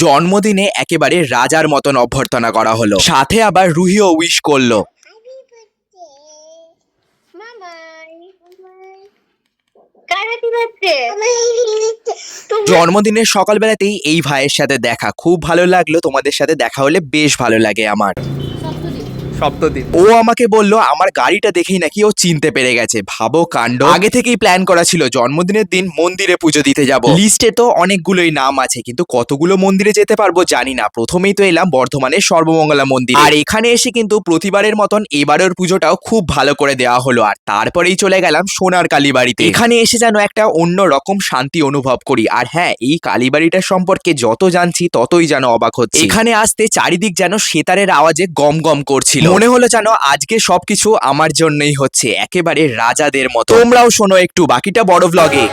জন্মদিনে একেবারে রাজার মতন অভ্যর্থনা করা হলো, সাথে আবার রুহিও উইশ করলো। জন্মদিনের সকালবেলাতেই এই ভাইয়ের সাথে দেখা, খুব ভালো লাগলো। তোমাদের সাথে দেখা হলে বেশ ভালো লাগে আমার। সপ্তদ্বীপ। ও আমাকে বলল আমার গাড়িটা দেখেই নাকি ও চিনতে পেরে গেছে। ভাবো কাণ্ড, আগে থেকেই প্ল্যান করা ছিল জন্মদিনের দিন মন্দিরে পুজো দিতে যাব। লিস্টে তো অনেকগুলোই নাম আছে, কিন্তু কতগুলো মন্দিরে যেতে পারবো জানি না। প্রথমেই তো এলাম বর্ধমানের সর্বমঙ্গলা মন্দির, আর এখানে এসে কিন্তু প্রতিবারের মতন এবারের পুজোটাও খুব ভালো করে দেওয়া হলো। আর তারপরেই চলে গেলাম সোনার কালীবাড়িতে। এখানে এসে যেন একটা অন্য রকম শান্তি অনুভব করি। আর হ্যাঁ, এই কালীবাড়িটার সম্পর্কে যত জানছি ততই যেন অবাক হচ্ছে। এখানে আসতে চারিদিক যেন সেতারের আওয়াজে গম গম করছিল, মনে হলো যেন আজকে সবকিছু আমার জন্যই হচ্ছে, একেবারে রাজাদের মতো। তোমরাও শোনো একটু বাকিটা বড় ভ্লগে।